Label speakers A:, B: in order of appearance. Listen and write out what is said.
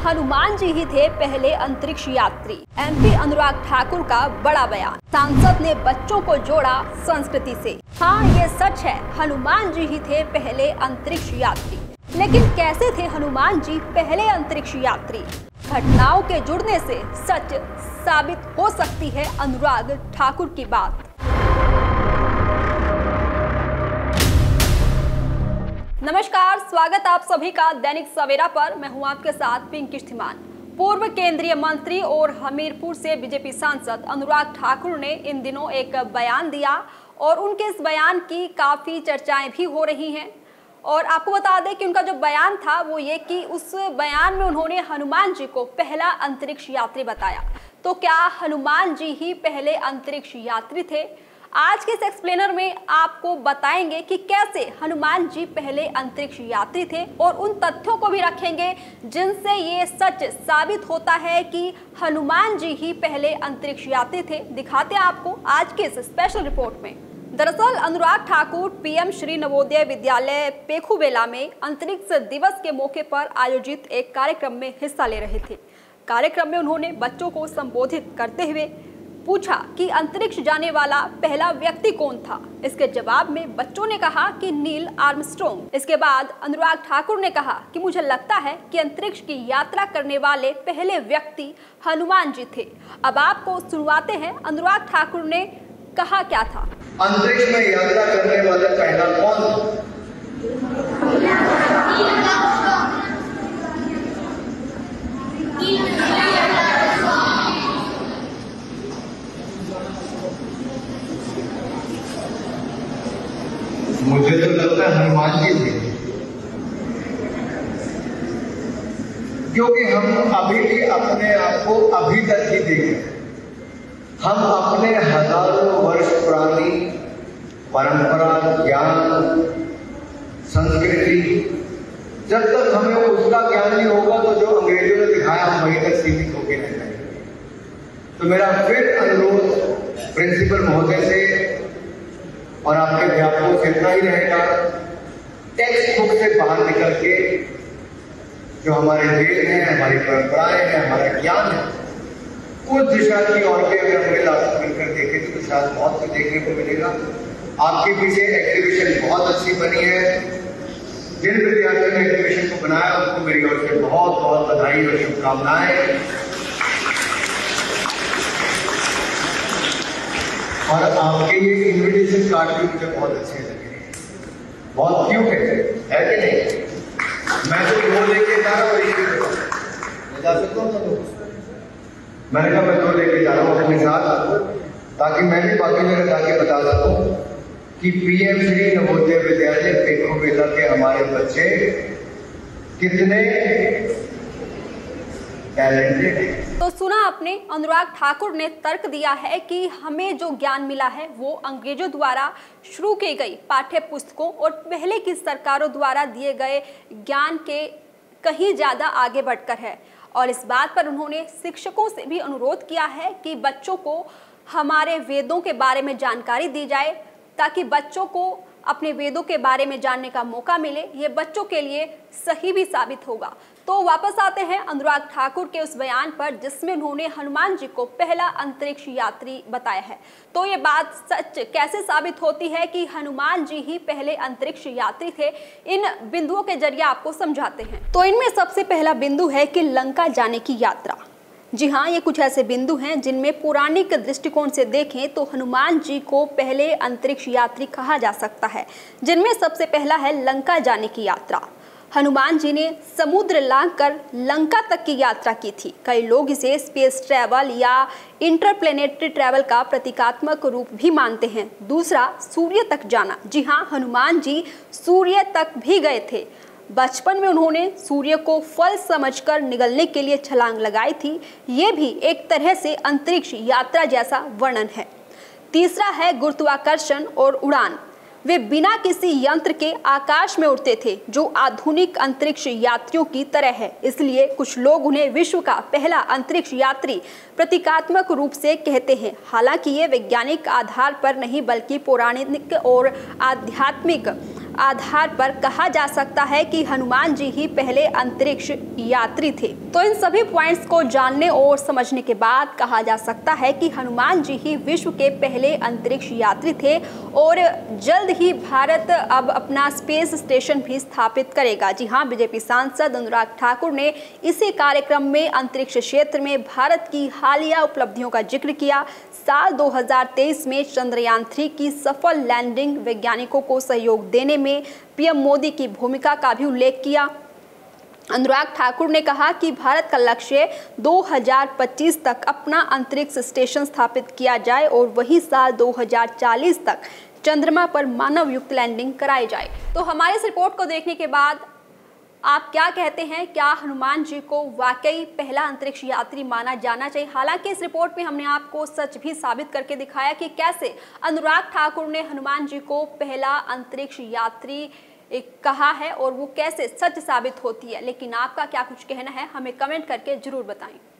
A: हनुमान जी ही थे पहले अंतरिक्ष यात्री। एमपी अनुराग ठाकुर का बड़ा बयान। सांसद ने बच्चों को जोड़ा संस्कृति से। हाँ, ये सच है, हनुमान जी ही थे पहले अंतरिक्ष यात्री। लेकिन कैसे थे हनुमान जी पहले अंतरिक्ष यात्री? घटनाओं के जुड़ने से सच साबित हो सकती है अनुराग ठाकुर की बात। नमस्कार, स्वागत आप सभी का दैनिक सवेरा पर। मैं हूं आपके साथ पिंकी स्थिमान। पूर्व केंद्रीय मंत्री और हमीरपुर से बीजेपी सांसद अनुराग ठाकुर ने इन दिनों एक बयान दिया और उनके इस बयान की काफी चर्चाएं भी हो रही हैं। और आपको बता दें कि उनका जो बयान था वो ये कि उस बयान में उन्होंने हनुमान जी को पहला अंतरिक्ष यात्री बताया। तो क्या हनुमान जी ही पहले अंतरिक्ष यात्री थे? आज के इस एक्सप्लेनर में आपको बताएंगे कि कैसे हनुमान जी पहले अंतरिक्ष यात्री थे और उन तथ्यों को भी रखेंगे जिनसे ये सच साबित होता है कि हनुमान जी ही पहले अंतरिक्ष यात्री थे। दिखाते हैं आपको आज के इस स्पेशल रिपोर्ट में। दरअसल अनुराग ठाकुर पीएम श्री नवोदय विद्यालय पेखुबेला में अंतरिक्ष दिवस के मौके पर आयोजित एक कार्यक्रम में हिस्सा ले रहे थे। कार्यक्रम में उन्होंने बच्चों को संबोधित करते हुए पूछा कि अंतरिक्ष जाने वाला पहला व्यक्ति कौन था। इसके जवाब में बच्चों ने कहा कि नील आर्मस्ट्रॉन्ग। इसके बाद अनुराग ठाकुर ने कहा कि मुझे लगता है कि अंतरिक्ष की यात्रा करने वाले पहले व्यक्ति हनुमान जी थे। अब आपको सुनवाते हैं अनुराग ठाकुर ने कहा क्या था।
B: अंतरिक्ष में यात्रा करने वाला पहला कौन? मुझे तो लगता है हनुमान जी थे, क्योंकि हम अभी भी अपने आप को अभी तक ही देखें। हम अपने हजारों वर्ष पुरानी परंपरा, ज्ञान, संस्कृति, जब तक हमें उसका ज्ञान नहीं होगा तो जो अंग्रेजों ने दिखाया हम वहीं तक सीमित होकर रह जाएंगे। तो मेरा फिर अनुरोध प्रिंसिपल महोदय से और आपके अध्यापकों से इतना ही रहेगा, टेक्स्ट बुक से बाहर निकल के जो हमारे वेद हैं, हमारी परंपराएं हैं, हमारा ज्ञान है, उस दिशा की ओर के अगर हमें लास्ट मिलकर देखें तो शायद बहुत कुछ देखने को मिलेगा। आपके पीछे एग्जीबिशन बहुत अच्छी बनी है। जिन विद्यार्थियों ने एग्जीबिशन को बनाया उनको मेरी ओर से बहुत बहुत बधाई और शुभकामनाएं। और आपके ये इन्विटेशन कार्ड भी मुझे बहुत अच्छे लगे, बहुत क्यूट है कि नहीं? मैं तो दो लेके जा रहा हूँ, मैं जा सकता हूँ। मैंने कहा मैं दो लेके जा रहा हूँ अपने साथ, ताकि मैं भी बाकी जगह जाके बता सकूं कि पीएम श्री नवोदय विद्यालय पेखुबेला के हमारे बच्चे कितने टैलेंटेड हैं।
A: तो सुना आपने, अनुराग ठाकुर ने तर्क दिया है कि हमें जो ज्ञान मिला है वो अंग्रेजों द्वारा शुरू की गई पाठ्य पुस्तकों और पहले की सरकारों द्वारा दिए गए ज्ञान के कहीं ज़्यादा आगे बढ़कर है। और इस बात पर उन्होंने शिक्षकों से भी अनुरोध किया है कि बच्चों को हमारे वेदों के बारे में जानकारी दी जाए, ताकि बच्चों को अपने वेदों के बारे में जानने का मौका मिले। ये बच्चों के लिए सही भी साबित होगा। तो वापस आते हैं अनुराग ठाकुर के उस बयान पर जिसमें उन्होंने हनुमान जी को पहला अंतरिक्ष यात्री बताया है। तो ये बात सच कैसे साबित होती है कि हनुमान जी ही पहले अंतरिक्ष यात्री थे, इन बिंदुओं के जरिए आपको समझाते हैं। तो इनमें सबसे पहला बिंदु है कि लंका जाने की यात्रा। जी हाँ, ये कुछ ऐसे बिंदु हैं जिनमें पौराणिक दृष्टिकोण से देखें तो हनुमान जी को पहले अंतरिक्ष यात्री कहा जा सकता है, जिनमें सबसे पहला है लंका जाने की यात्रा। हनुमान जी ने समुद्र लांघकर लंका तक की यात्रा की थी। कई लोग इसे स्पेस ट्रैवल या इंटरप्लेनेटरी ट्रैवल का प्रतीकात्मक रूप भी मानते हैं। दूसरा, सूर्य तक जाना। जी हाँ, हनुमान जी सूर्य तक भी गए थे। बचपन में उन्होंने सूर्य को फल समझकर निगलने के लिए छलांग लगाई थी। ये भी एक तरह से अंतरिक्ष यात्रा जैसा वर्णन है। तीसरा है गुरुत्वाकर्षण और उड़ान। वे बिना किसी यंत्र के आकाश में उड़ते थे, जो आधुनिक अंतरिक्ष यात्रियों की तरह है। इसलिए कुछ लोग उन्हें विश्व का पहला अंतरिक्ष यात्री प्रतीकात्मक रूप से कहते हैं। हालांकि ये वैज्ञानिक आधार पर नहीं बल्कि पौराणिक और आध्यात्मिक आधार पर कहा जा सकता है कि हनुमान जी ही पहले अंतरिक्ष यात्री थे। तो इन सभी पॉइंट्स को जानने और समझने के बाद कहा जा सकता है कि हनुमान जी ही विश्व के पहले अंतरिक्ष यात्री थे और जल्द ही भारत अब अपना स्पेस स्टेशन भी स्थापित करेगा। जी हाँ, बीजेपी सांसद अनुराग ठाकुर ने इसी कार्यक्रम में अंतरिक्ष क्षेत्र में भारत की हालिया उपलब्धियों का जिक्र किया। साल 2023 में चंद्रयान 3 की सफल लैंडिंग, वैज्ञानिकों को सहयोग देने में पीएम मोदी की भूमिका का भी उल्लेख किया। अनुराग ठाकुर ने कहा कि भारत का लक्ष्य 2025 तक अपना अंतरिक्ष स्टेशन स्थापित किया जाए और वही साल 2040 तक चंद्रमा पर मानव युक्त लैंडिंग कराई जाए। तो हमारे इस रिपोर्ट को देखने के बाद आप क्या कहते हैं? क्या हनुमान जी को वाकई पहला अंतरिक्ष यात्री माना जाना चाहिए? हालांकि इस रिपोर्ट में हमने आपको सच भी साबित करके दिखाया कि कैसे अनुराग ठाकुर ने हनुमान जी को पहला अंतरिक्ष यात्री कहा है और वो कैसे सच साबित होती है। लेकिन आपका क्या कुछ कहना है, हमें कमेंट करके जरूर बताएं।